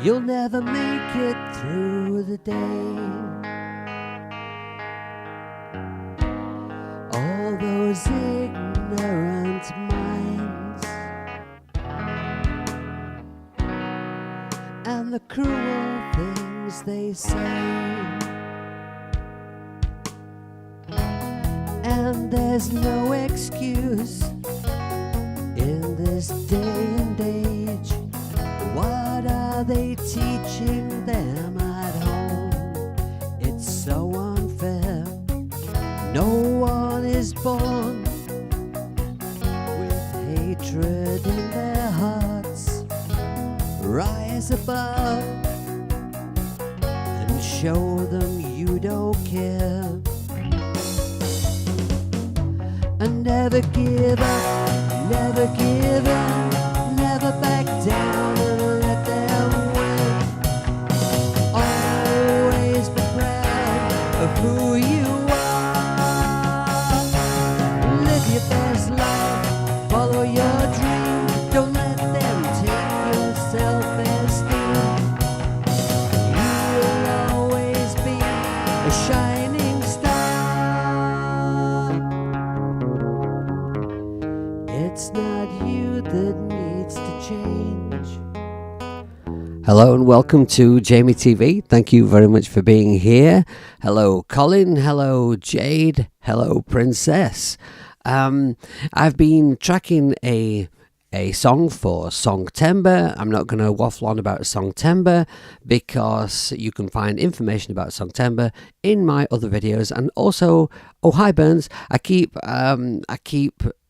you'll never make it through the day. All those ignorant minds and the cruel things they say. And there's no excuse in this day and age. What are they teaching them at home? It's so unfair. No one is born with hatred in their hearts. Rise above and show them you don't care. And never give up, never give in, never back down and let them win. Always be proud of who you are. Live your best life, follow your dream. Don't let them take your self-esteem. You'll always be a shining star. It's not you that needs to change. Hello and welcome to Jamie TV. Thank you very much for being here. Hello Colin, hello Jade, hello Princess. I've been tracking a song for Songtember. I'm not going to waffle on about Songtember because you can find information about Songtember in my other videos. And also, oh hi Burns, I keep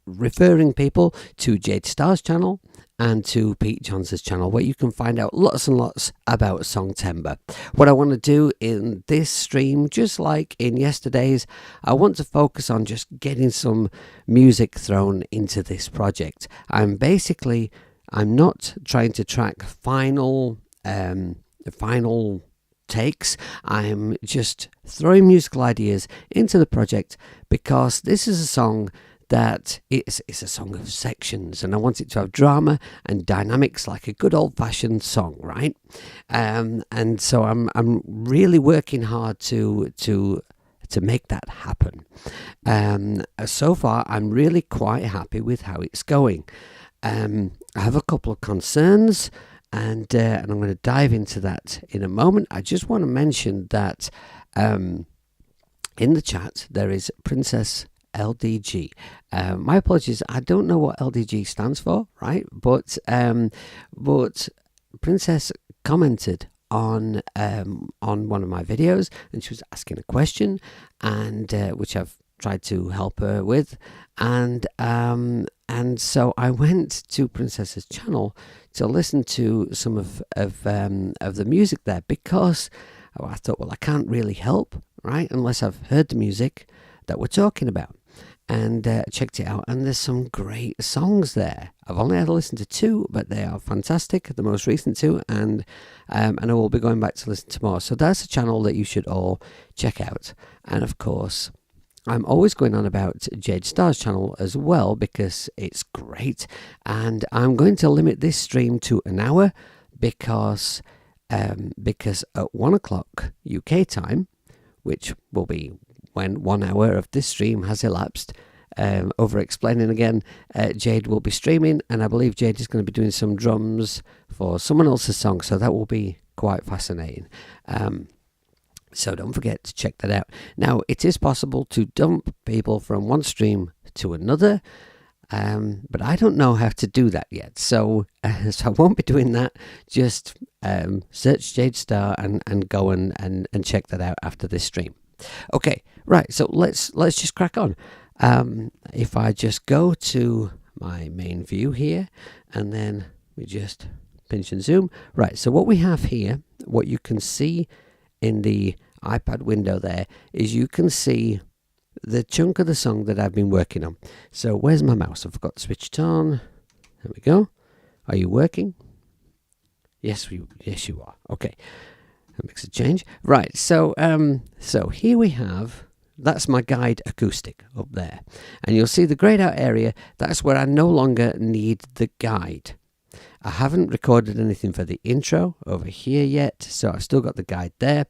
referring people to Jade Starr's channel and to Pete Johnson's channel, where you can find out lots and lots about Songtember. What I want to do in this stream, just like in yesterday's, I want to focus on just getting some music thrown into this project. I'm not trying to track final takes. I'm just throwing musical ideas into the project because this is a song that it's a song of sections, and I want it to have drama and dynamics like a good old-fashioned song, right? And so I'm really working hard to make that happen. So far, I'm really quite happy with how it's going. I have a couple of concerns, and I'm going to dive into that in a moment. I just want to mention that in the chat there is Princess LDG. My apologies, I don't know what LDG stands for, right? But Princess commented on one of my videos, and she was asking a question, and which I've tried to help her with, and so I went to Princess's channel to listen to some of the music there, because I thought, well, I can't really help, right, unless I've heard the music that we're talking about. And checked it out, and there's some great songs there. I've only had to listen to two, but they are fantastic, the most recent two, and I will be going back to listen to more. So that's a channel that you should all check out. And of course, I'm always going on about Jade Starr's channel as well, because it's great, and I'm going to limit this stream to an hour because at 1 o'clock UK time, which will be when 1 hour of this stream has elapsed, over explaining again, Jade will be streaming, and I believe Jade is going to be doing some drums for someone else's song, so that will be quite fascinating. So don't forget to check that out. Now, it is possible to dump people from one stream to another, but I don't know how to do that yet, so I won't be doing that. Just search Jade Starr and go and check that out after this stream. Okay, right, so let's just crack on. If I just go to my main view here, and then we just pinch and zoom. Right, so what we have here, what you can see in the iPad window there, is you can see the chunk of the song that I've been working on. So where's my mouse? I've got switched on. There we go. Are you working? Yes, you are. Okay. That makes a change. Right, so here we have, that's my guide acoustic up there. And you'll see the grayed out area, that's where I no longer need the guide. I haven't recorded anything for the intro over here yet, so I've still got the guide there.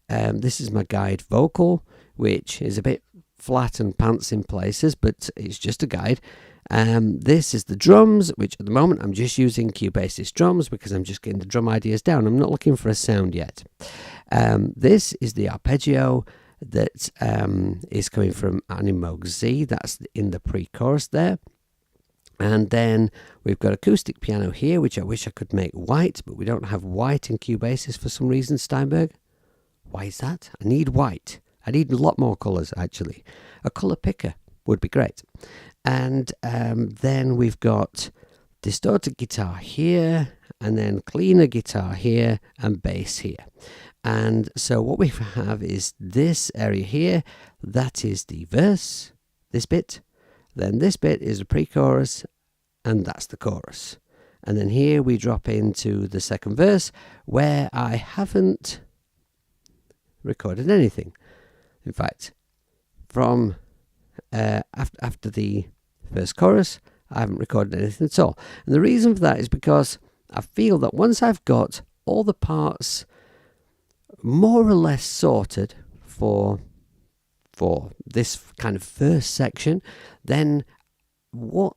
This is my guide vocal, which is a bit flat and pants in places, but it's just a guide. This is the drums, which at the moment I'm just using Cubasis drums because I'm just getting the drum ideas down. I'm not looking for a sound yet. This is the arpeggio that is coming from Animoog Z. That's in the pre-chorus there. And then we've got acoustic piano here, which I wish I could make white, but we don't have white in Cubasis for some reason, Steinberg. Why is that? I need white. I need a lot more colours, actually. A colour picker would be great. And then we've got distorted guitar here, and then cleaner guitar here, and bass here. And so what we have is this area here. That is the verse, this bit. Then this bit is the pre-chorus, and that's the chorus. And then here we drop into the second verse, where I haven't recorded anything. In fact, from after the first chorus, I haven't recorded anything at all. And the reason for that is because I feel that once I've got all the parts more or less sorted for this kind of first section, then what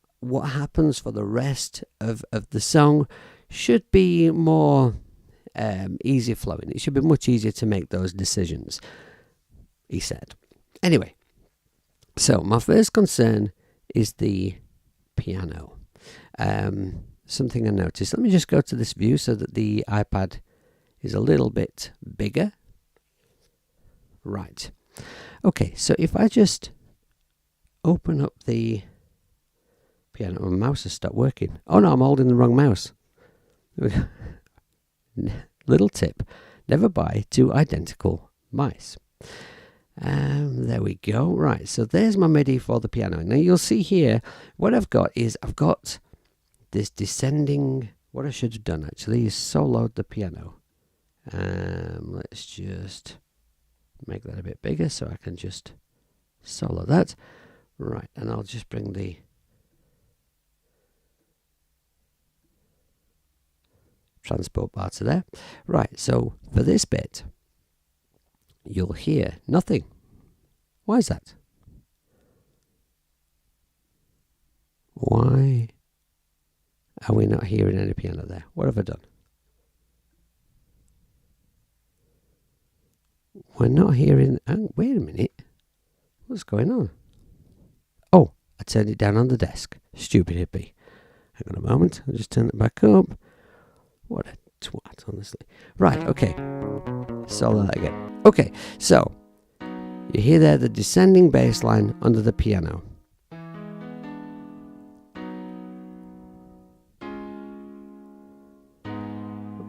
happens for the rest of the song should be more easier flowing. It should be much easier to make those decisions, he said. Anyway, so my first concern is the piano. Something I noticed. Let me just go to this view so that the iPad is a little bit bigger. Right. Okay, so if I just open up the piano, my mouse has stopped working. Oh no, I'm holding the wrong mouse. Little tip, never buy two identical mice. There we go. Right, so there's my MIDI for the piano. Now you'll see here, what I've got is I've got this descending, what I should have done actually is soloed the piano. Let's just make that a bit bigger so I can just solo that. Right, and I'll just bring the transport bar to there. Right, so for this bit, you'll hear nothing. Why is that? Why are we not hearing any piano there? What have I done? We're not hearing... Oh, wait a minute. What's going on? Oh, I turned it down on the desk. Stupid hippie. Hang on a moment. I'll just turn it back up. What a twat, honestly. Right, okay. Solo that again. Okay, so you hear there the descending bass line under the piano.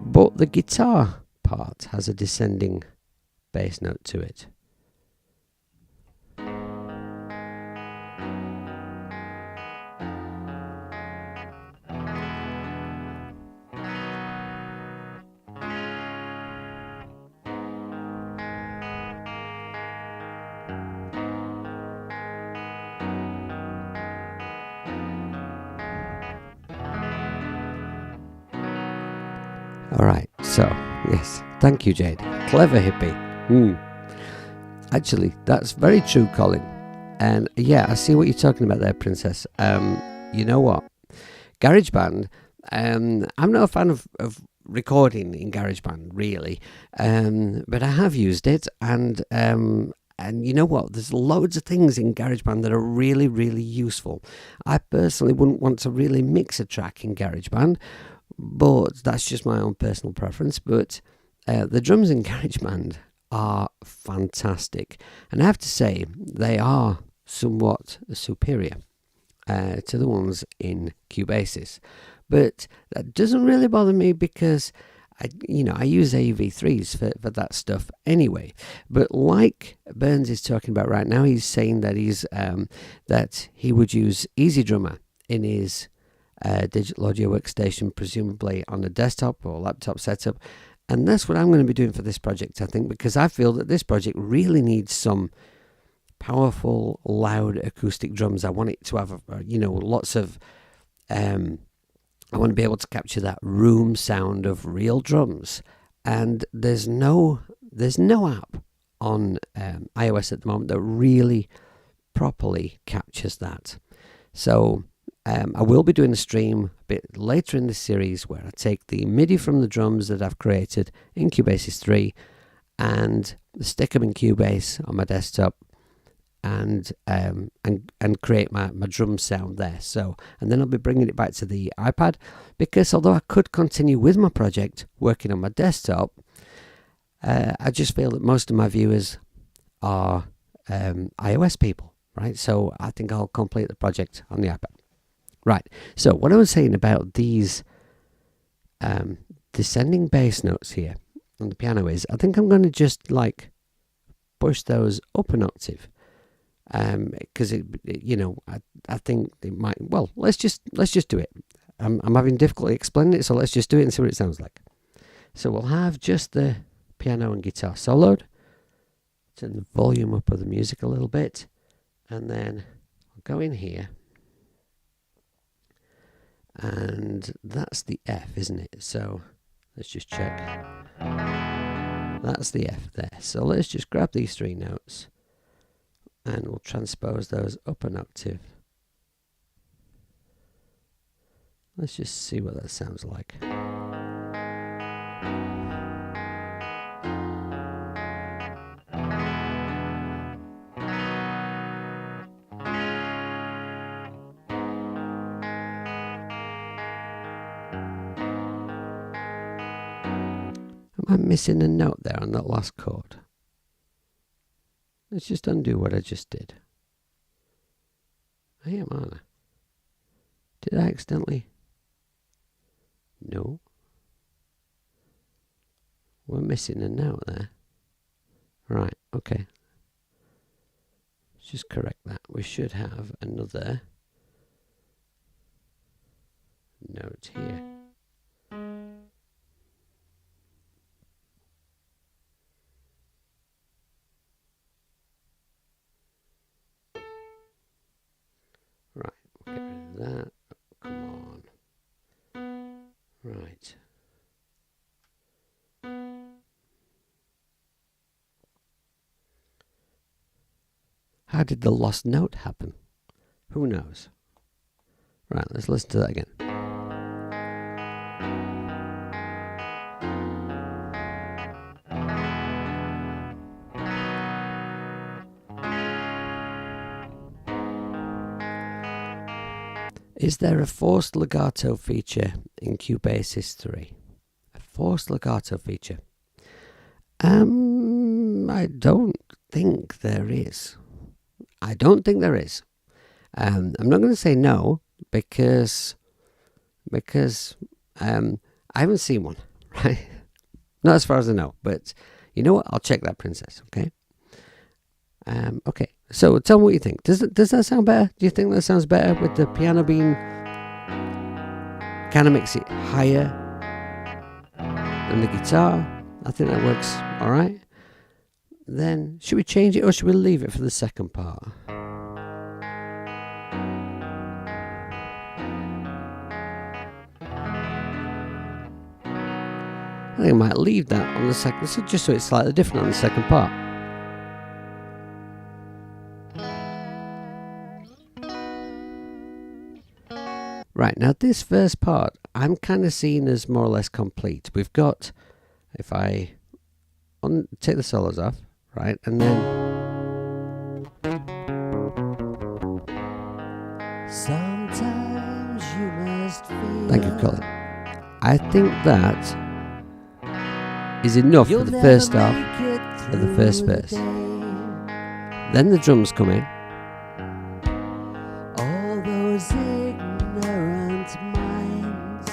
But the guitar part has a descending bass note to it. All right, so yes, thank you, Jade. Clever hippie. Actually, that's very true, Colin. And yeah, I see what you're talking about there, Princess. You know what? GarageBand, I'm not a fan of recording in GarageBand, really. But I have used it, and you know what? There's loads of things in GarageBand that are really, really useful. I personally wouldn't want to really mix a track in GarageBand, but that's just my own personal preference. But the drums in GarageBand are fantastic, and I have to say they are somewhat superior to the ones in Cubasis. But that doesn't really bother me because I use AV3s for that stuff anyway. But like Burns is talking about right now, he's saying that that he would use EasyDrummer in his digital audio workstation, presumably on a desktop or laptop setup. And that's what I'm going to be doing for this project, I think, because I feel that this project really needs some powerful, loud acoustic drums. I want it to have, lots of I want to be able to capture that room sound of real drums. And there's no app on iOS at the moment that really properly captures that. So I will be doing a stream a bit later in this series where I take the MIDI from the drums that I've created in Cubasis 3 and stick them in Cubase on my desktop and create my drum sound there. So, and then I'll be bringing it back to the iPad, because although I could continue with my project working on my desktop, I just feel that most of my viewers are iOS people, right? So I think I'll complete the project on the iPad. Right, so what I was saying about these descending bass notes here on the piano is, I think I'm going to just like push those up an octave, because I think it might. Well, let's just do it. I'm having difficulty explaining it, so let's just do it and see what it sounds like. So we'll have just the piano and guitar soloed. Turn the volume up of the music a little bit, and then I'll go in here. And that's the F, isn't it? So let's just check. That's the F there. So let's just grab these three notes and we'll transpose those up an octave. Let's just see what that sounds like. Am I missing a note there on that last chord? Let's just undo what I just did. I am, aren't I? Did I accidentally? No. We're missing a note there. Right, okay. Let's just correct that. We should have another note here. Right, we'll get rid of that. Oh, come on. Right. How did the lost note happen? Who knows? Right, let's listen to that again. Is there a forced legato feature in Cubasis 3? A forced legato feature? I don't think there is. I don't think there is. I'm not going to say no because I haven't seen one, right? Not as far as I know, but you know what? I'll check that, princess. Okay. Okay. So tell me what you think. Does that sound better? Do you think that sounds better with the piano being kind of makes it higher than the guitar? I think that works all right. Then should we change it or should we leave it for the second part? I think I might leave that on the second, just so it's slightly different on the second part. Right, now this first part, I'm kind of seeing as more or less complete. We've got, if I take the solos off, right, and then... Sometimes you must feel. Thank you, Colin. I think that is enough for the first half of the first verse. Then the drums come in. All those ignorant minds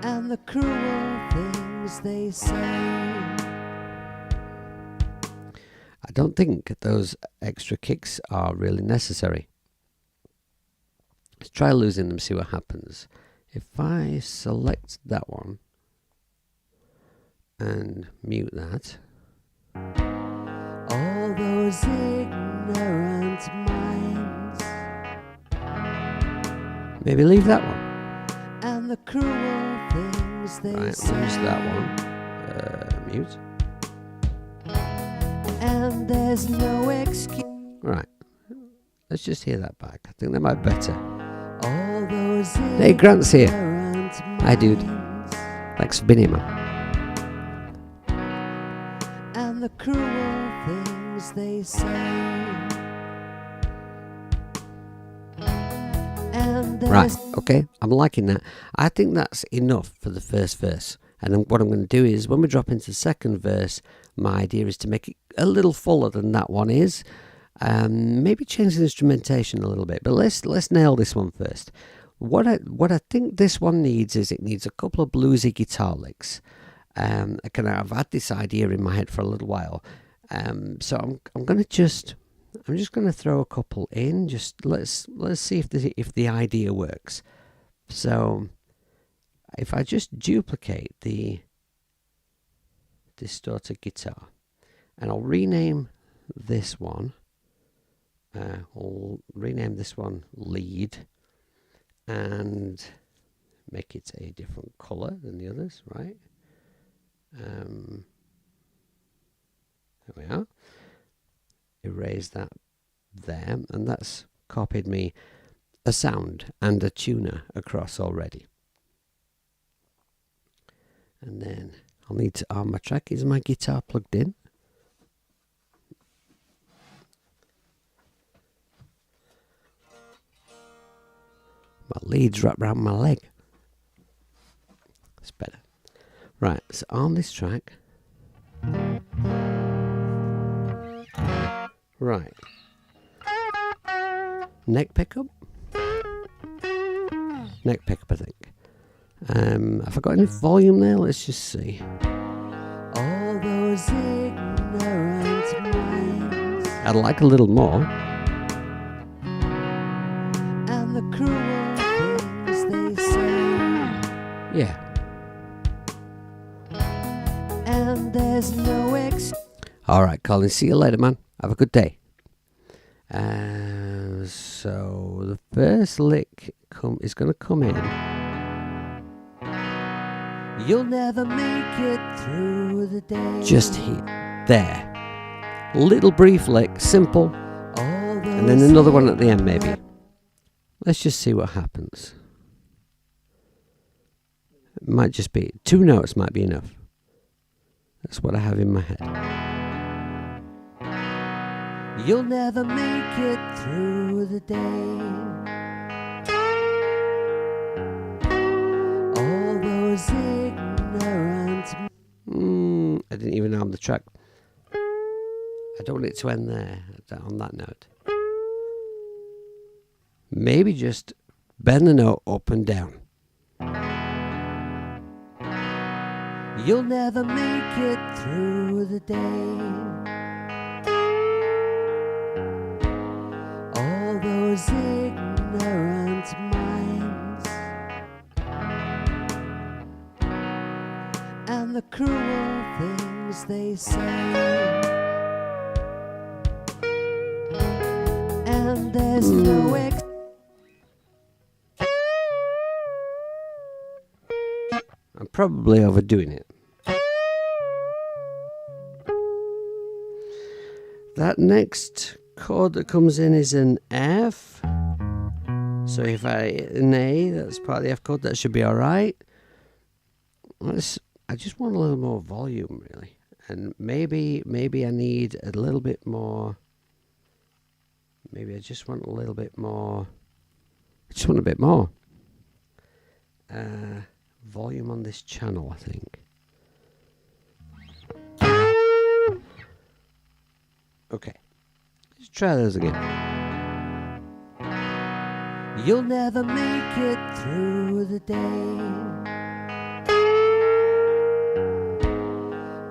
and the cruel things they say. I don't think those extra kicks are really necessary. Let's try losing them, see what happens. If I select that one and mute that. All those ignorant minds Maybe leave that one. And the cruel things they Right, say. lose that one. Mute. And there's no excuse. Right. Let's just hear that back. I think that might be better. All those Hey, Grant's here. ignorant Hi, dude. minds. Thanks for being here, man. And the cruel things they say. And Right, there's okay, I'm liking that. I think that's enough for the first verse. And then what I'm going to do is, when we drop into the second verse, my idea is to make it a little fuller than that one is. Maybe change the instrumentation a little bit. But let's nail this one first. What I think this one needs is it needs a couple of bluesy guitar licks. I've had this idea in my head for a little while. So I'm just going to throw a couple in. Just let's see if the idea works. So if I just duplicate the distorted guitar, and I'll rename this one. I'll rename this one lead, and make it a different color than the others. Right. There we are. Erase that there, and that's copied me a sound and a tuner across already. And then I'll need to arm my track. Is my guitar plugged in? My lead's wrapped around my leg. That's better. Right, so arm this track. Right. Neck pickup? Neck pickup, I think. Have I got any volume there? Let's just see. all those ignorant minds. I'd like a little more. And the cruel things they say. Yeah. And there's no excuse. All right, Colin. See you later, man. Have a good day. So the first lick is going to come in. You'll never make it through the day. Just here. There. Little brief lick. Simple. And then another one at the end, maybe. Let's just see what happens. It might just be 2 notes might be enough. That's what I have in my head. You'll never make it through the day. All those ignorant. I didn't even arm the track. I don't want it to end there on that note. Maybe just bend the note up and down. You'll never make it through the day. All those ignorant minds. And the cruel things they say. And there's no I'm probably overdoing it. That next chord that comes in is an F. So if I hit an A, that's part of the F chord, that should be alright. I just want a little more volume, really. And maybe I need a little bit more. Maybe I just want a little bit more. I just want a bit more. Volume on this channel, I think. Okay, let's try those again. You'll never make it through the day.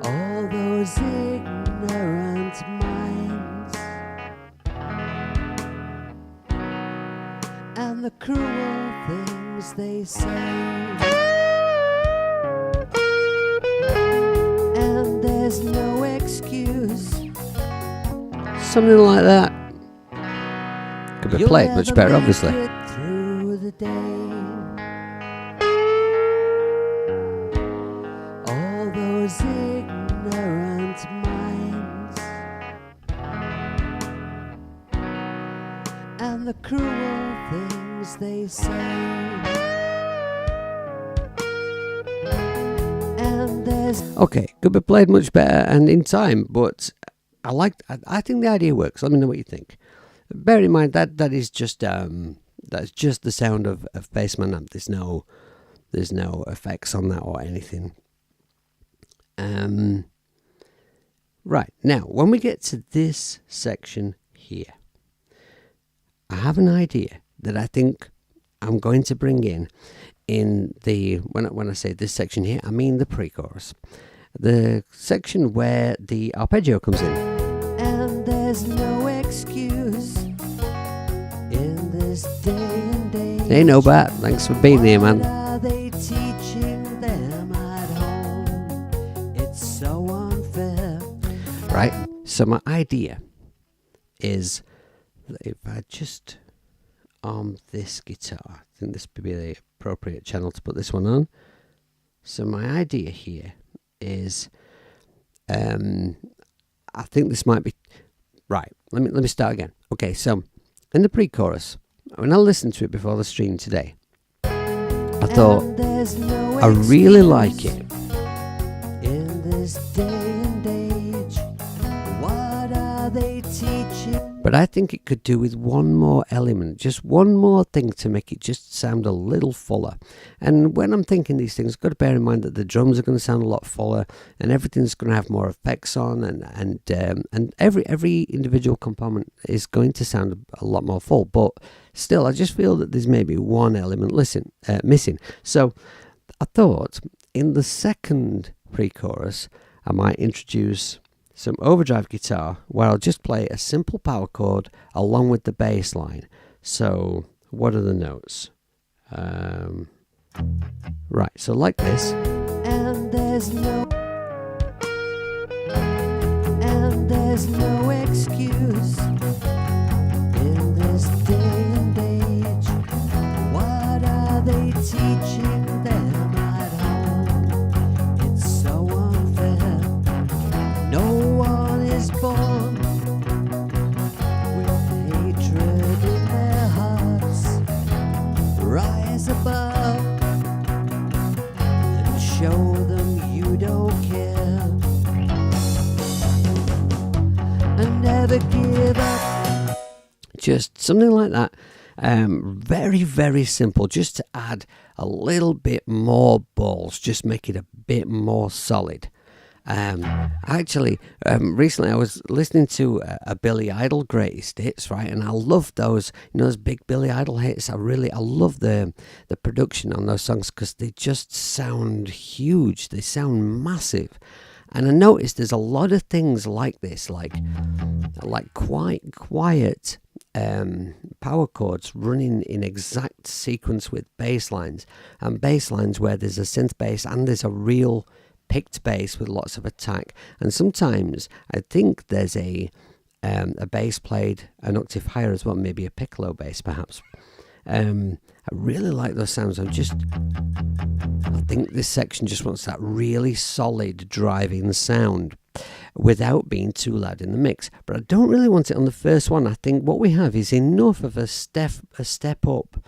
All those ignorant minds. And the cruel things they say. And there's no excuse. Something like that. Could be played much better, obviously. Through the the day. All those ignorant minds and the cruel things they say. And there's Okay, could be played much better and in time, but I think the idea works. Let me know what you think. Bear in mind that is just that's just the sound of Bassman amp. There's no effects on that or anything. Right, now when we get to this section here, I have an idea that I think I'm going to bring in the when I say this section here, I mean the pre-chorus, the section where the arpeggio comes in. and there's no excuse in this day and age. Hey, no bat, thanks for being here, man. What are they teaching them at home? It's so unfair. Right, so my idea is that if I just arm this guitar, I think this would be the appropriate channel to put this one on. So my idea here is, I think this might be right. Let me start again. Okay, so in the pre-chorus, when I listened to it before the stream today, I thought And there's no I really like excuse it. in this day and age. What are they teaching? But I think it could do with one more element, just one more thing to make it just sound a little fuller. And when I'm thinking these things, I've got to bear in mind that the drums are going to sound a lot fuller, and everything's going to have more effects on, and every individual component is going to sound a lot more full. But still, I just feel that there's maybe one element missing. So I thought in the second pre-chorus, I might introduce some overdrive guitar where I'll just play a simple power chord along with the bass line. So what are the notes? Right, so like this. And there's no excuse in this day and age. What are they teaching them at home? It's so unfair. No one is born with hatred in their hearts. Rise above and show them you don't care. And never give up. Just something like that. Very, very simple, just to add a little bit more balls, just make it a bit more solid. Recently I was listening to a Billy Idol greatest hits, right, and I love those, those big Billy Idol hits. I love the production on those songs because they just sound huge, they sound massive. And I noticed there's a lot of things like this, like quite quiet power chords running in exact sequence with bass lines, and bass lines where there's a synth bass and there's a real picked bass with lots of attack. And sometimes I think there's a bass played an octave higher as well, maybe a piccolo bass perhaps. I really like those sounds. I think this section just wants that really solid driving sound without being too loud in the mix. But I don't really want it on the first one. I think what we have is enough of a step up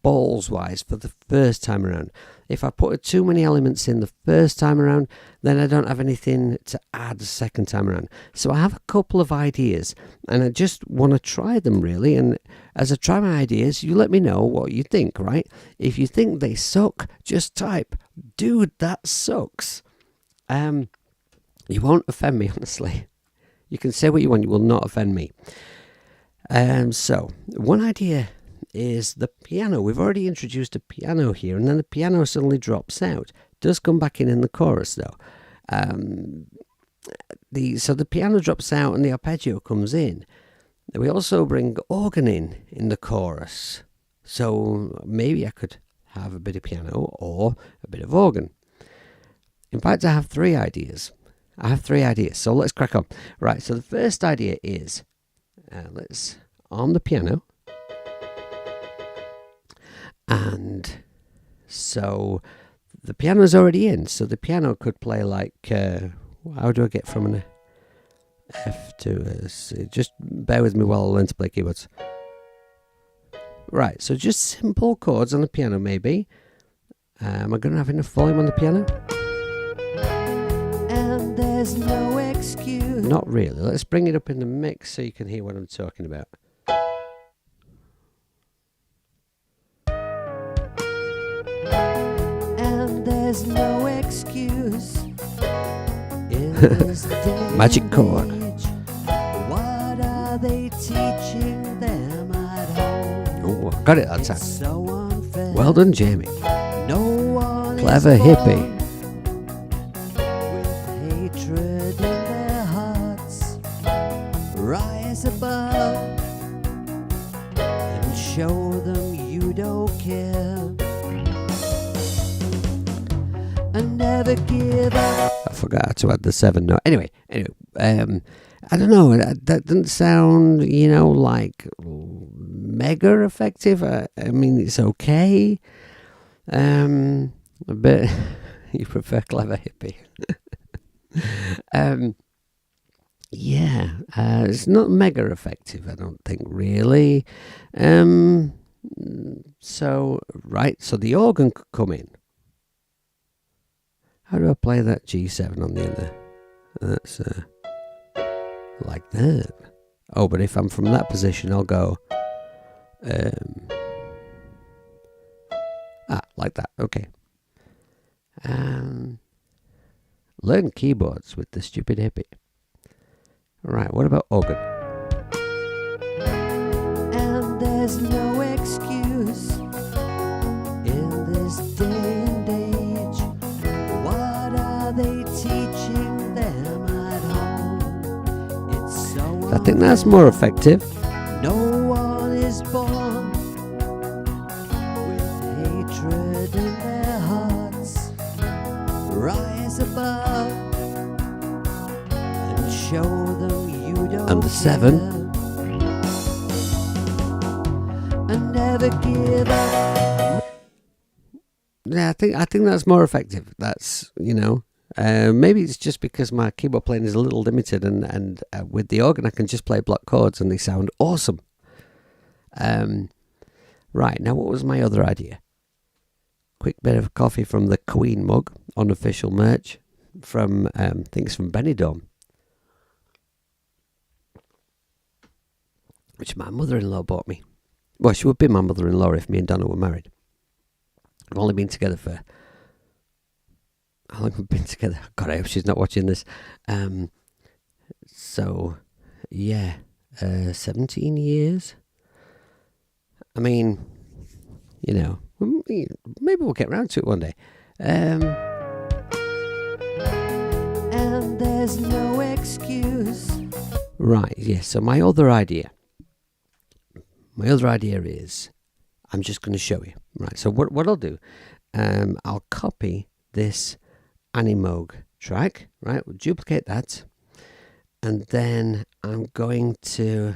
balls wise for the first time around. If I put too many elements in the first time around, then I don't have anything to add the second time around. So I have a couple of ideas and I just want to try them really. And as I try my ideas, you let me know what you think, right? If you think they suck, just type, dude, that sucks. You won't offend me, honestly. You can say what you want, you will not offend me. So one idea is the piano. We've already introduced a piano here, and then the piano suddenly drops out. Does come back in the chorus though. So the piano drops out and the arpeggio comes in. We also bring organ in the chorus. So maybe I could have a bit of piano or a bit of organ. In fact, I have three ideas. So let's crack on. Right, so the first idea is let's arm the piano. And so the piano's already in, so the piano could play like, how do I get from an F to a C? Just bear with me while I learn to play keyboards. Right, so just simple chords on the piano maybe. Am I going to have enough volume on the piano? And there's no excuse. Not really. Let's bring it up in the mix so you can hear what I'm talking about. And there's no excuse in this day Magic chord. and age. What are they teaching them at home? Oh, I got it that It's time. so unfair. Well done, Jamie. No one Clever is hippie. born with hatred in their hearts. Rise above and show them you don't care. And never give up. I forgot to add the 7 note. Anyway, I don't know. That doesn't sound, like mega effective. I mean, it's okay. But you prefer clever hippie. Yeah, it's not mega effective, I don't think, really. So the organ could come in. How do I play that G7 on the end there? That's like that. Oh, but if I'm from that position, I'll go like that. Okay. Learn keyboards with the stupid hippie. Right, what about organ? And there's no excuse in this day and age. What are they teaching them at home? It's so I think that's more effective. no one is born with hatred in their hearts. Rise above and show them you don't And the 7. care. And never give up. Yeah, I think that's more effective. That's, maybe it's just because my keyboard playing is a little limited, and with the organ I can just play block chords and they sound awesome. Right, now what was my other idea? Quick bit of coffee from the Queen mug, unofficial merch from, I think it's from Benidorm, which my mother-in-law bought me. Well, she would be my mother-in-law if me and Donna were married. We've only been together for... How long have we been together? God, I hope she's not watching this. So, yeah, 17 years. I mean, maybe we'll get round to it one day. And there's no excuse. Right, yes, so my other idea is, I'm just going to show you. Right, so what I'll do, I'll copy this Animoog track, right, we'll duplicate that, and then I'm going to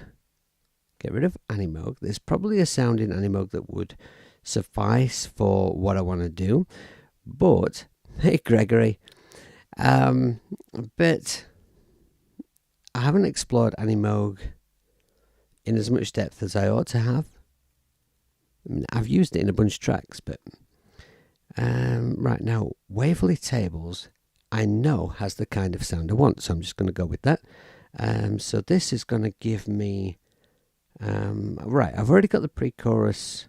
get rid of Animoog. There's probably a sound in Animoog that would suffice for what I want to do, but, hey Gregory, but I haven't explored Animoog in as much depth as I ought to have. I mean, I've used it in a bunch of tracks, but right now, Waverley Tables, I know has the kind of sound I want, so I'm just going to go with that. So this is going to give me, right, I've already got the pre-chorus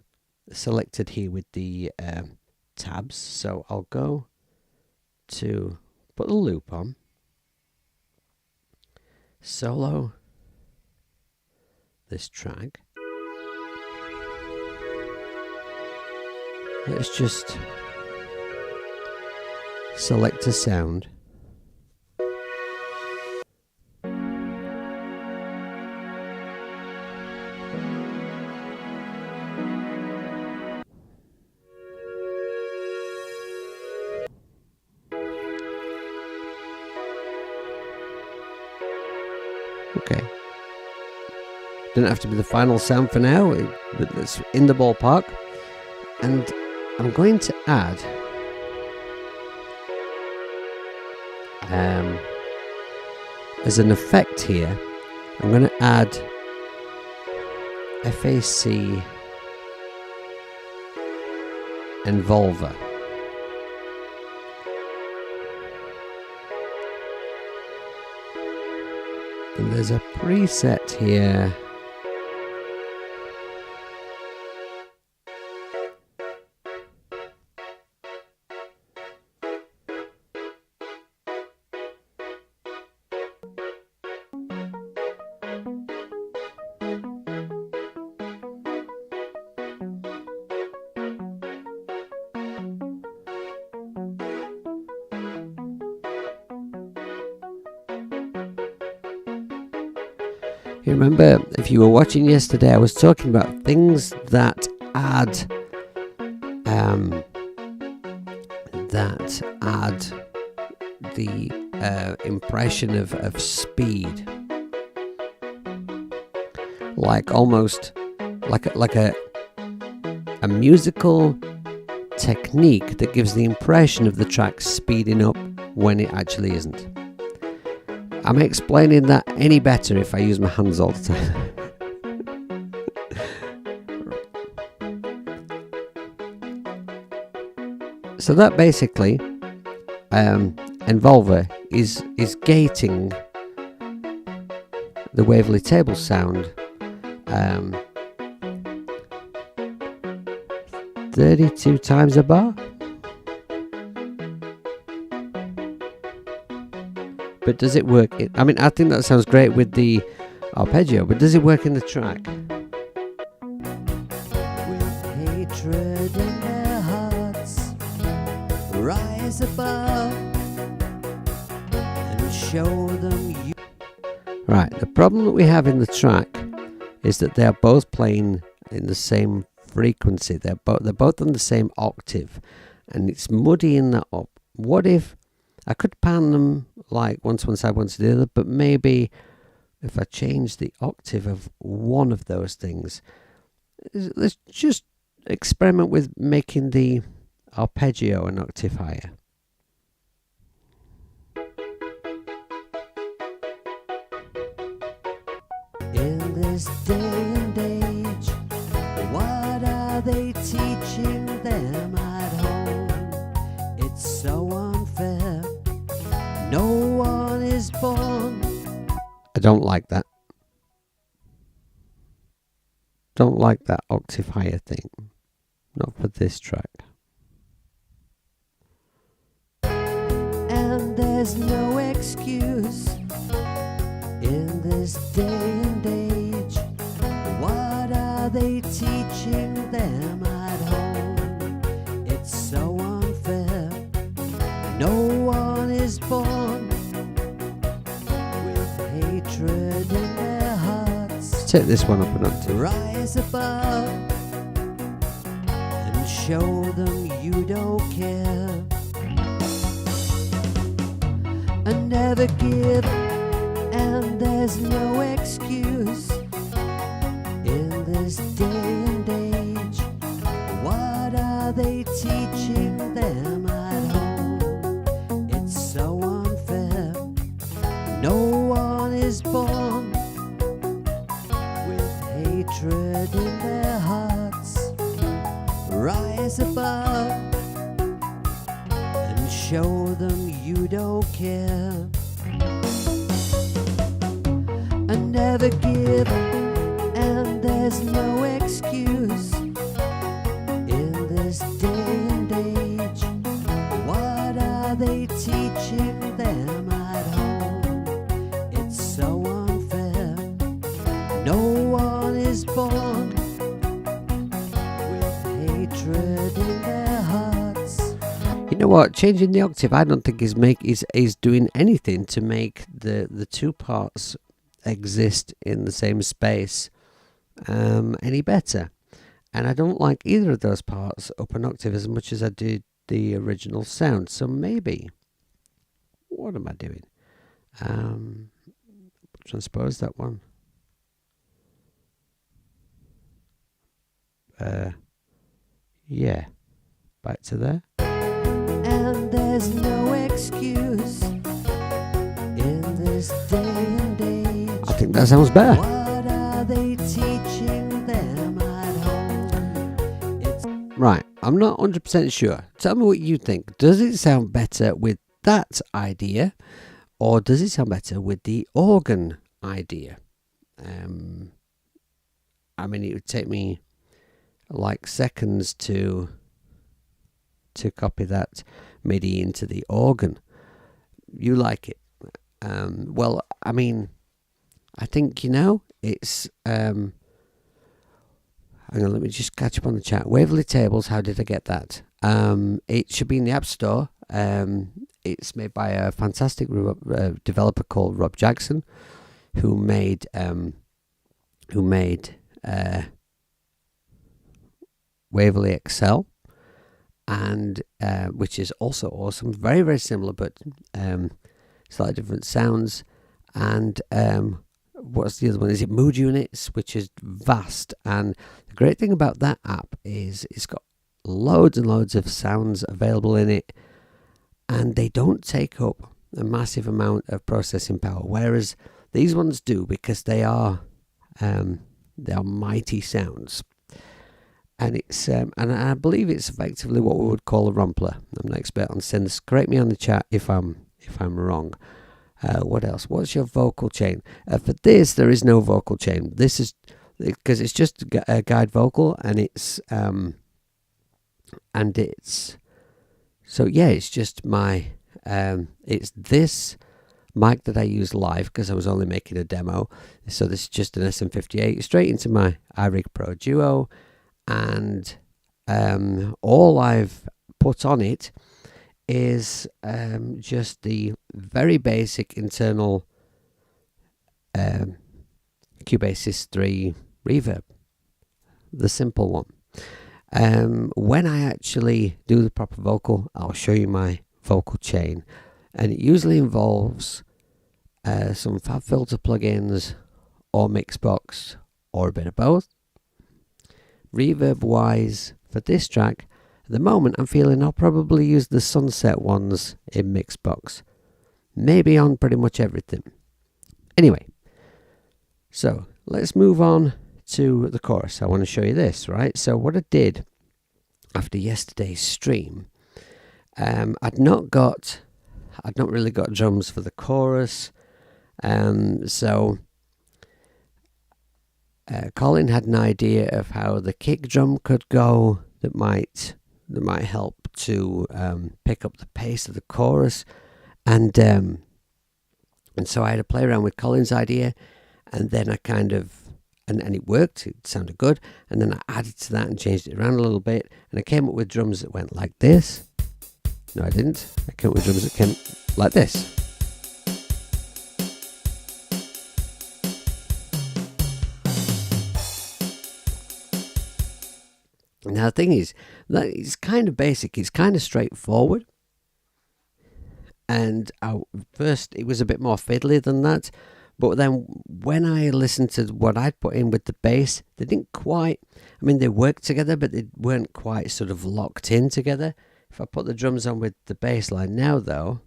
selected here with the tabs, so I'll go to put the loop on, solo this track. Let's just select a sound. Okay. Doesn't have to be the final sound for now, but it's in the ballpark. And I'm going to add as an effect here, I'm going to add FAC Envolver. And there's a preset here. You remember, if you were watching yesterday, I was talking about things that add the impression of speed, like almost like a musical technique that gives the impression of the track speeding up when it actually isn't. Am I explaining that any better if I use my hands all the time? So that basically, Envolver is gating the Waverley Table sound 32 times a bar. But does it work? I mean, I think that sounds great with the arpeggio, but does it work in the track? With hatred in their hearts, rise above and show them you. Right, the problem that we have in the track is that they are both playing in the same frequency. They're both on the same octave, and it's muddying that up. What if I could pan them like one side, one to the other, but maybe if I change the octave of one of those things, let's just experiment with making the arpeggio an octave higher. In this day and age, what are they teaching them at home? It's so unfair. No one is born. I don't like that. Don't like that octave higher thing. Not for this track. And there's no excuse in this day and age. What are they teaching them at home? It's so unfair. No one is born with hatred in their hearts. Let's take this one up an octave. Rise above and show them you don't care. And never give, and there's no excuse in this day and age. What are they teaching them at home? It's so unfair. No one is born with hatred in their hearts. Rise above and show them you don't care. And never give, and there's no excuse in this day and age. What are they teaching them at home? It's so unfair. No one is born with hatred in their hearts. You know what? Changing the octave, I don't think is doing anything to make the two parts exist in the same space any better. And I don't like either of those parts up an octave as much as I did the original sound. So maybe, what am I doing? Transpose that one. Yeah, back to there. And there's no excuse in this day and age. I think that sounds better. What are they teaching them at home? It's Right, I'm not 100% sure. Tell me what you think. Does it sound better with that idea, or does it sound better with the organ idea? I mean, it would take me like seconds to copy that MIDI into the organ. You like it? Well, I mean, I think, it's... hang on, let me just catch up on the chat. Waverly Tables, how did I get that? It should be in the App Store. It's made by a fantastic developer called Rob Jackson, who made Waverly Excel, and which is also awesome. Very, very similar, but slightly different sounds. And what's the other one? Is it Mood Units, which is vast. And the great thing about that app is it's got loads and loads of sounds available in it, and they don't take up a massive amount of processing power, whereas these ones do, because they are mighty sounds. And it's and I believe it's effectively what we would call a rumpler. I'm not expert on synths. Correct me on the chat if I'm wrong. What else? What's your vocal chain? For this, there is no vocal chain. This is because it's just a guide vocal, and it's so yeah, it's just my it's this mic that I use live because I was only making a demo. So this is just an SM58 straight into my iRig Pro Duo, and all I've put on it is just the very basic internal Cubasis 3 reverb, the simple one. When I actually do the proper vocal, I'll show you my vocal chain, and it usually involves some Fab Filter plugins or Mixbox or a bit of both. Reverb wise, for this track, at the moment I'm feeling I'll probably use the Sunset ones in Mixbox, maybe on pretty much everything. Anyway, so let's move on to the chorus. I want to show you this, right? So what I did after yesterday's stream, I'd not really got drums for the chorus, so Colin had an idea of how the kick drum could go that might help to pick up the pace of the chorus, and so I had to play around with Colin's idea, and then I kind of and it worked. It sounded good, and then I added to that and changed it around a little bit, and I came up with drums that went like this. No, I didn't. I came up with drums that came like this. Now the thing is, that it's kind of basic, it's kind of straightforward, and first it was a bit more fiddly than that, but then when I listened to what I'd put in with the bass, they didn't quite, I mean they worked together, but they weren't quite sort of locked in together. If I put the drums on with the bass line now though,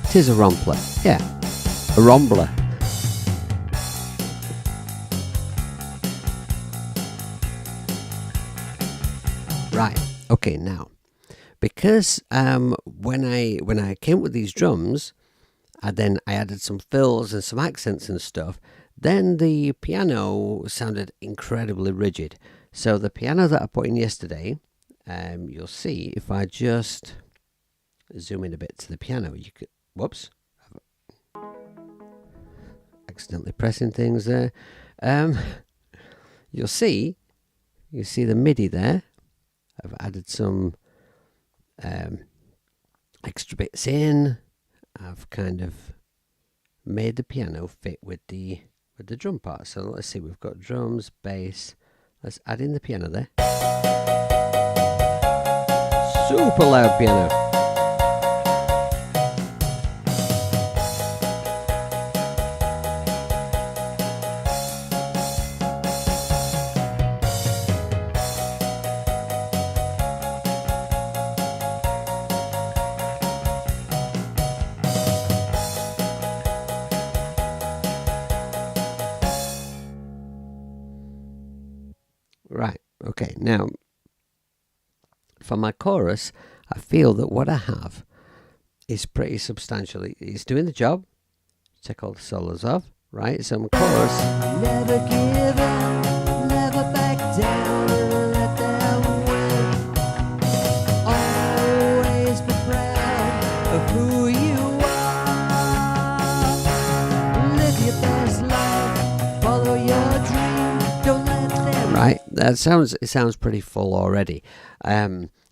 it is a rompler, yeah, a rombler. Right, okay, now, because when I came up with these drums, then I added some fills and some accents and stuff, then the piano sounded incredibly rigid. So the piano that I put in yesterday, you'll see if I just zoom in a bit to the piano, you could, whoops, accidentally pressing things there. You see the MIDI there. I've added some extra bits in. I've kind of made the piano fit with the drum part. So let's see, we've got drums, bass. Let's add in the piano there. Super loud piano. Right, okay, now for my chorus, I feel that what I have is pretty substantial. It's doing the job. Take all the solos off, right? So my chorus. Never give up, never back down, never let them win. Always be proud of who you are. Live your best life, follow your dream, don't let them. Right, it sounds pretty full already.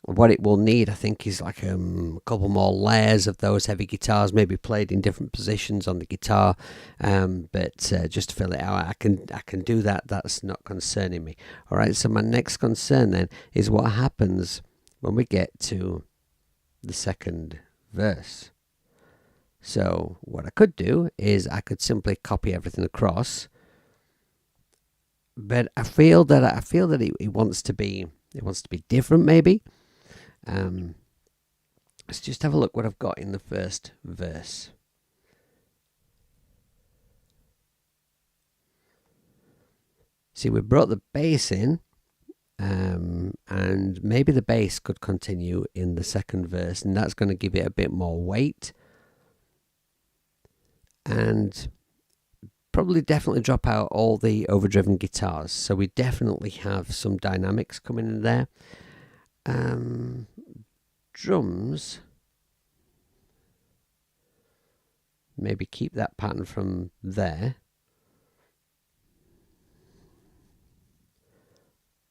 What it will need, I think, is like a couple more layers of those heavy guitars, maybe played in different positions on the guitar. But just to fill it out, I can do that. That's not concerning me. All right. So my next concern then is what happens when we get to the second verse. So what I could do is I could simply copy everything across. But I feel that it wants to be different, maybe. Let's just have a look what I've got in the first verse. See, we brought the bass in, and maybe the bass could continue in the second verse, and that's going to give it a bit more weight, and probably definitely drop out all the overdriven guitars. So we definitely have some dynamics coming in there. Drums, maybe keep that pattern from there.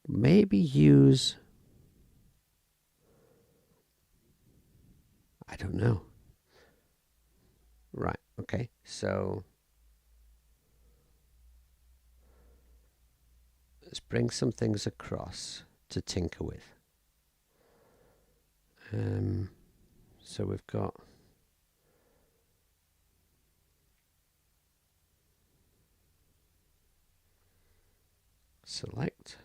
Maybe use, I don't know. Right, okay, so let's bring some things across to tinker with. So we've got select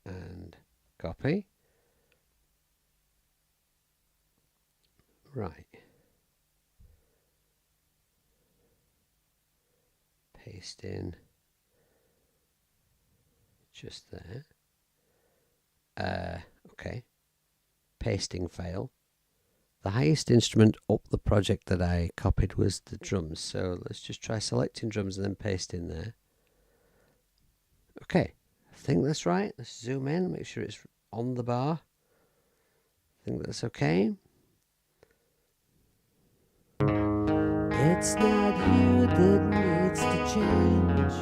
and copy. Right. Paste in just there. Okay. Pasting fail. The highest instrument up the project that I copied was the drums. So let's just try selecting drums and then paste in there. Okay. I think that's right. Let's zoom in, make sure it's on the bar. I think that's okay. It's not you that needs to change.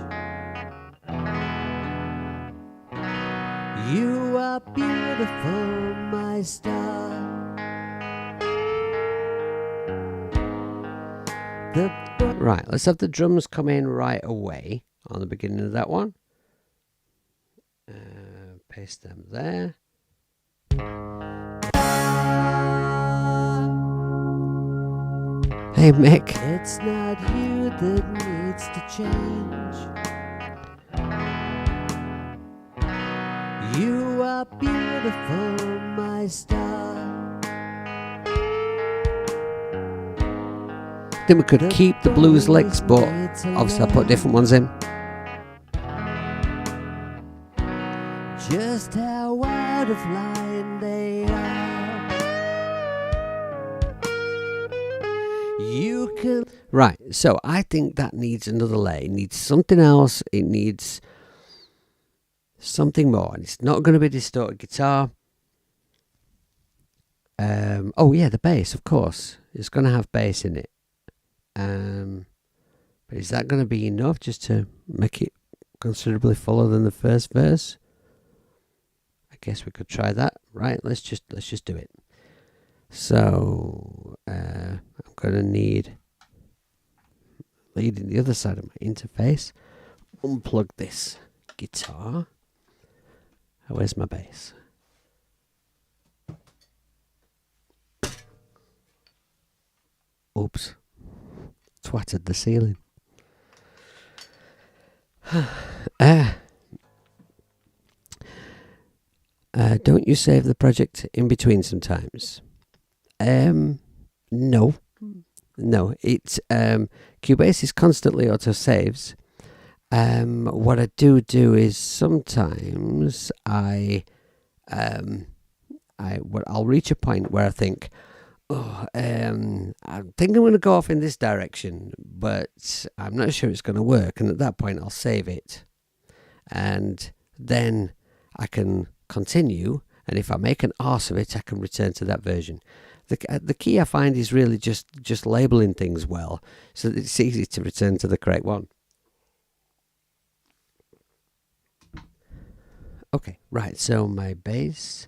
You are beautiful, my star. Right, let's have the drums come in right away on the beginning of that one. Paste them there. Hey Mick. It's not you that needs to change. You are beautiful, my star. I think we could keep the blues licks, but obviously I put different ones in. Just how out of line they are. You can. Right, so I think that needs another layer. It needs something else. It needs something more. And it's not going to be distorted guitar. Oh yeah, the bass, of course. It's going to have bass in it. But is that going to be enough just to make it considerably fuller than the first verse? I guess we could try that. Right, let's just do it. So I'm going to need leading the other side of my interface. Unplug this guitar. Where's my bass? Oops. Twatted the ceiling. Don't you save the project in between sometimes? No. It's Cubasis constantly auto saves, What I do is sometimes I'll reach a point where I think, I think I'm going to go off in this direction, but I'm not sure it's going to work. And at that point, I'll save it, and then I can continue. And if I make an arse of it, I can return to that version. The key I find is really just labeling things well, so that it's easy to return to the correct one. Okay, right. So my bass,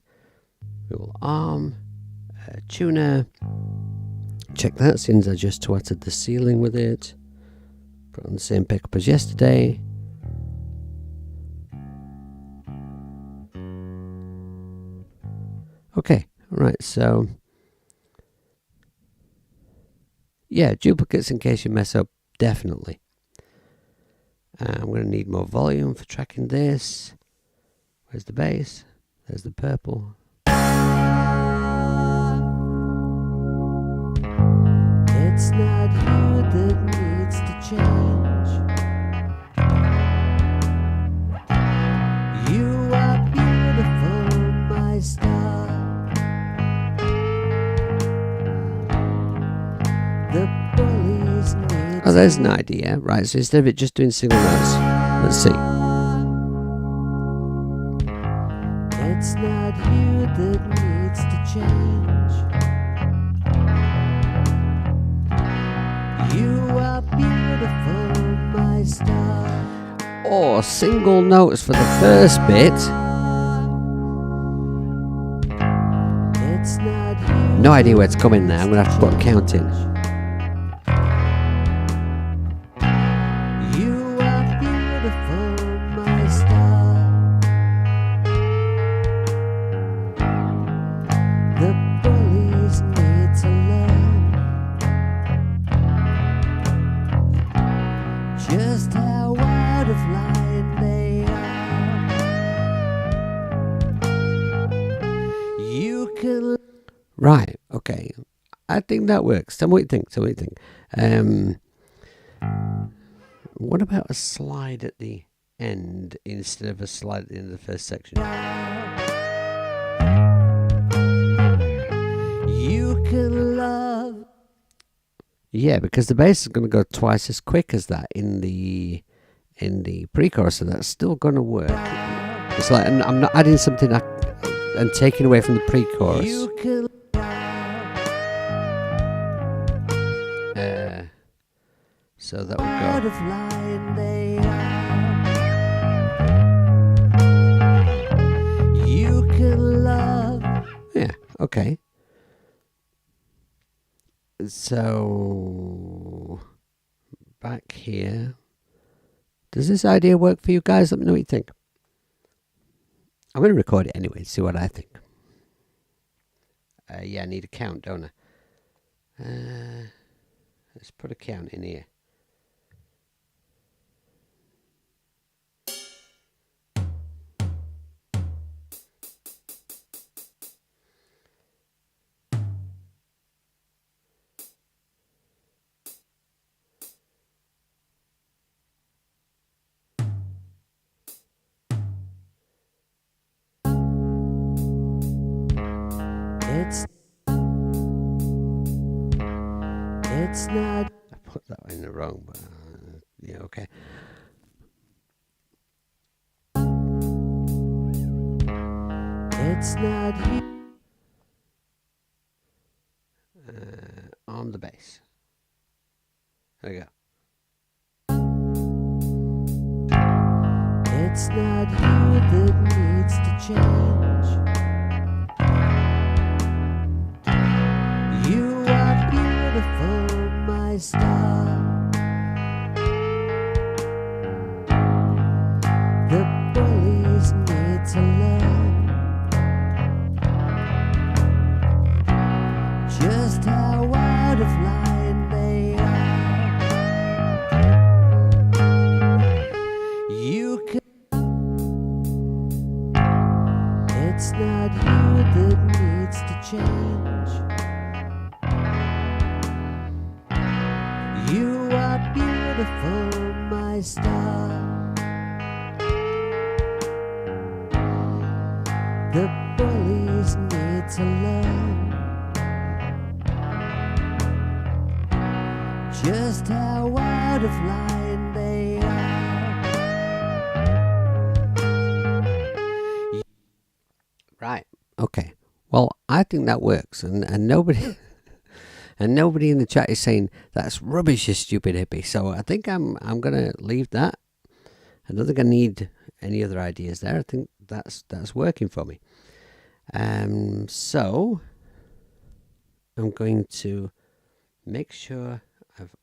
little arm, tuner. Check that, since I just twatted the ceiling with it. Put on the same pickup as yesterday. Okay, right, so yeah, duplicates in case you mess up, definitely. I'm going to need more volume for tracking this. Where's the bass? There's the purple. It's not you that needs to change. You are beautiful, my star. The bullies need. Oh, there's an idea. Right, so instead of it just doing single notes, let's see. It's not you that needs to change. You are beautiful, my star. Or single notes for the first bit. It's not you. No idea where it's coming now. I'm going to have to put a count in. You are beautiful, my star. The bullies need to learn just how out of line they are. You can. Right, okay. I think that works. Tell me what you think. What about a slide at the end instead of a slide at the end of the first section? You can love. Yeah, because the bass is going to go twice as quick as that in the pre-chorus, so that's still going to work. It's like I'm not adding something and taking away from the pre-chorus. You can. So that Out would of line they are. You can love. go. Yeah, okay. So back here. Does this idea work for you guys? Let me know what you think. I'm going to record it anyway, see what I think. Yeah, I need a count, don't I? Let's put a count in here. It's not. I put that in the wrong, but yeah, okay. It's not you. On the bass. There we go. It's not you that needs to change. You are beautiful, my star. The bullies need to learn just how out of line they are. You can. It's not you that needs to change. You are beautiful, my star. The bullies need to learn just how out of line they are. Right. Okay. Well, I think that works, and nobody and nobody in the chat is saying that's rubbish, you stupid hippie. So I think I'm gonna leave that. I don't think I need any other ideas there. I think that's working for me. So I'm going to make sure I've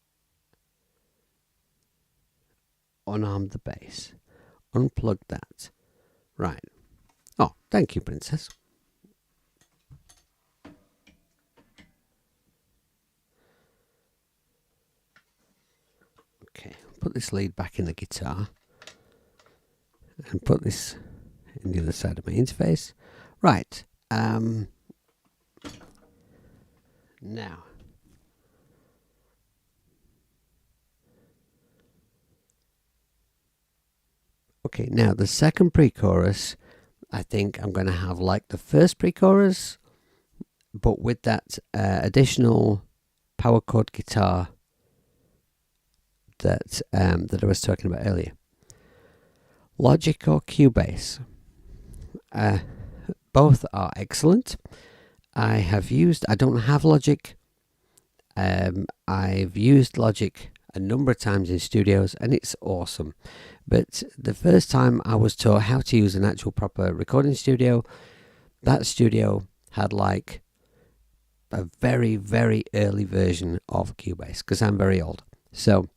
unarmed the bass, unplugged that. Right. Oh, thank you, Princess. Okay, put this lead back in the guitar and put this in the other side of my interface. Right. Now. Okay, now the second pre-chorus, I think I'm going to have like the first pre-chorus, but with that additional power chord guitar that I was talking about earlier. Logic or Cubase, both are excellent. I don't have Logic. I've used Logic a number of times in studios and it's awesome. But the first time I was taught how to use an actual proper recording studio, that studio had like a very, very early version of Cubase because I'm very old. So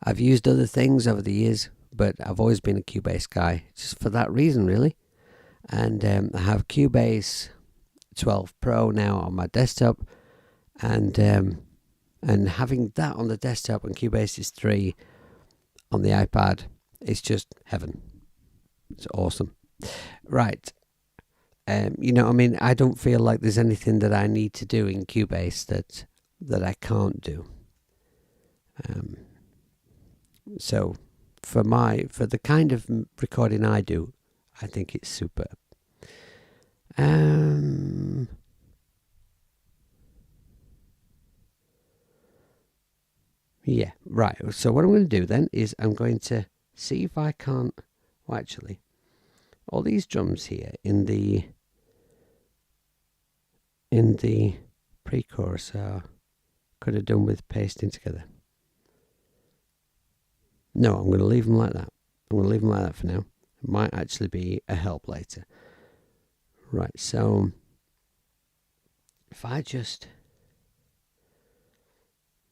I've used other things over the years, but I've always been a Cubase guy just for that reason, really. And I have Cubase 12 Pro now on my desktop, and having that on the desktop and Cubasis 3 on the iPad, it's just heaven. It's awesome. Right. You know, I mean, I don't feel like there's anything that I need to do in Cubase that I can't do. So for the kind of recording I do, I think it's superb. Yeah, right. So what I'm going to do then is I'm going to see if I can't. Well, actually, all these drums here in the pre-chorus could have done with pasting together. No, I'm going to leave them like that. I'm going to leave them like that for now. It might actually be a help later. Right, so if I just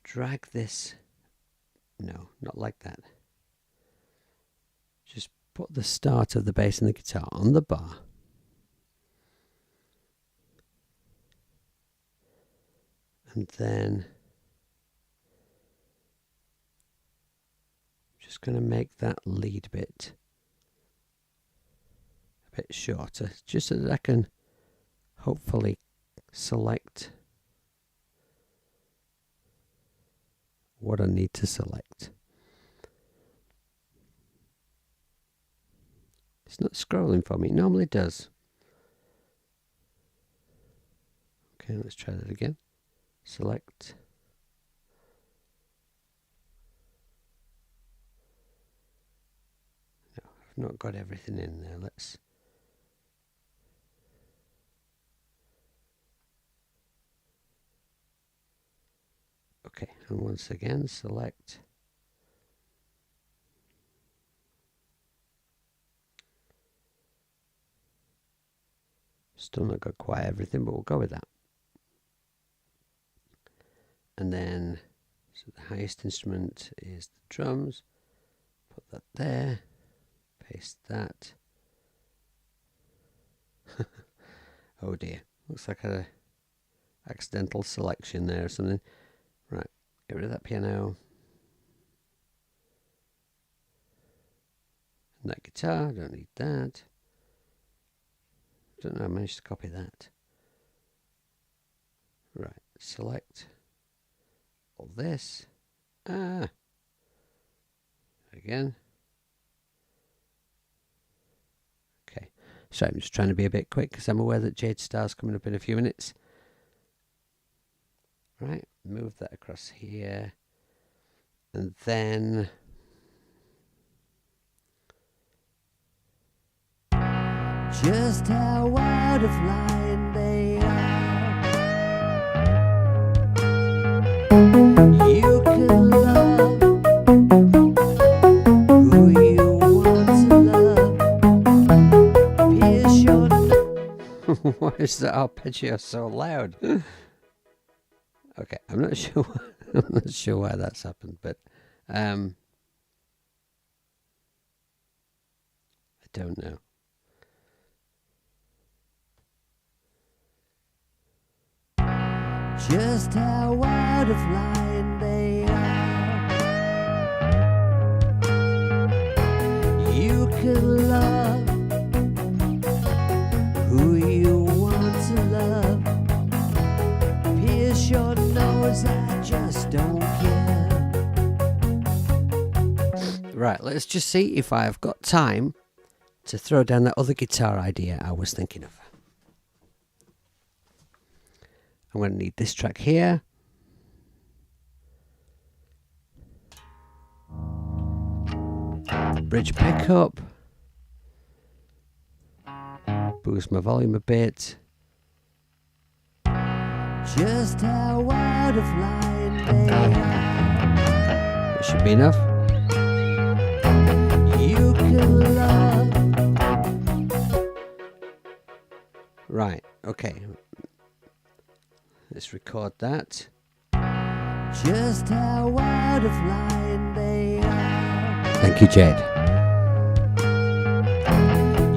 drag this, no, not like that. Just put the start of the bass and the guitar on the bar. And then just going to make that lead bit a bit shorter, just so that I can hopefully select what I need to select. It's not scrolling for me. It normally does. Okay, let's try that again. Select. No, I've not got everything in there. Let's. Okay, and once again, select. Still not got quite everything, but we'll go with that. And then, so the highest instrument is the drums. Put that there. Paste that. Oh dear, looks like a accidental selection there or something. Right, get rid of that piano. And that guitar, don't need that. Don't know, I managed to copy that. Right, select all this. Again. Okay, Sorry, I'm just trying to be a bit quick because I'm aware that Jade Star's coming up in a few minutes. Right, move that across here. And then just how out of line they are. You can love who you want to love. Pierce your why is that arpeggio so loud? Okay, I'm not sure. I'm not sure why that's happened, but I don't know. just how out of line they are. You can love who you want to love. Pierce your nose, I just don't care. Right, let's just see if I've got time to throw down that other guitar idea I was thinking of. I'm going to need this track here. Bridge pickup. Boost my volume a bit. Just how out of line they are. That should be enough. You can love. Right, okay. Let's record that. Just how out of line they are. Thank you, Jade.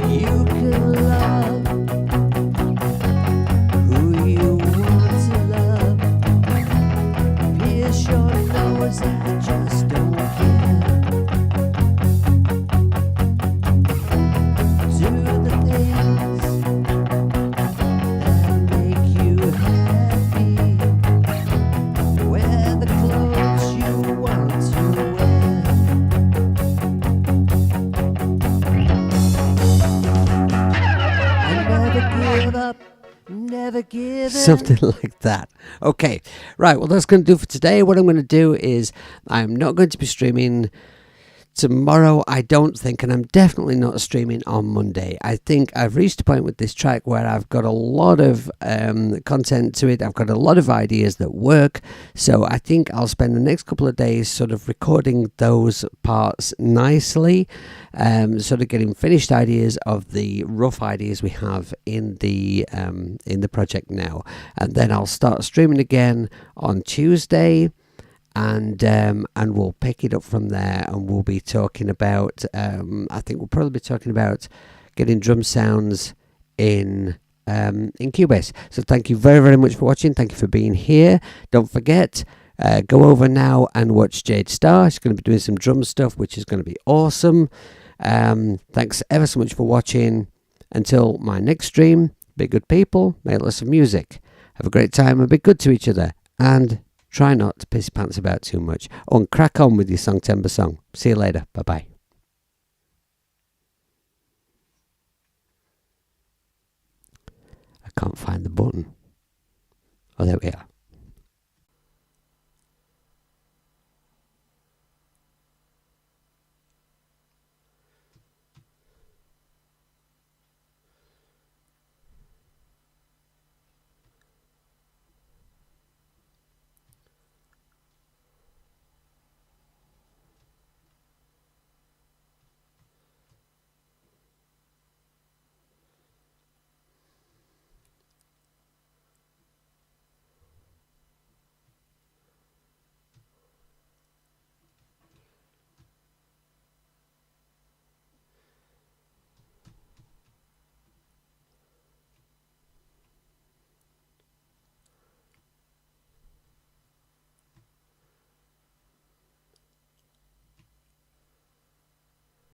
You can love who you want to love. Pierce your nose, I just don't care. Do the things that make you happy. Wear the clothes you want to wear. And never give up, never give in. Something like that. Okay, right, well, that's going to do for today. What I'm going to do is I'm not going to be streaming tomorrow, I don't think, and I'm definitely not streaming on Monday. I think I've reached a point with this track where I've got a lot of content to it. I've got a lot of ideas that work, so I think I'll spend the next couple of days sort of recording those parts nicely, sort of getting finished ideas of the rough ideas we have in the project now, and then I'll start streaming again on Tuesday. And we'll pick it up from there, and we'll be talking about, I think we'll probably be talking about getting drum sounds in Cubasis. So thank you very, very much for watching. Thank you for being here. Don't forget, go over now and watch Jade Star. She's going to be doing some drum stuff, which is going to be awesome. Thanks ever so much for watching. Until my next stream, be good people, make lots of music. Have a great time and be good to each other. And try not to piss your pants about too much. Oh, and crack on with your Songtember song. See you later. Bye-bye. I can't find the button. Oh, there we are.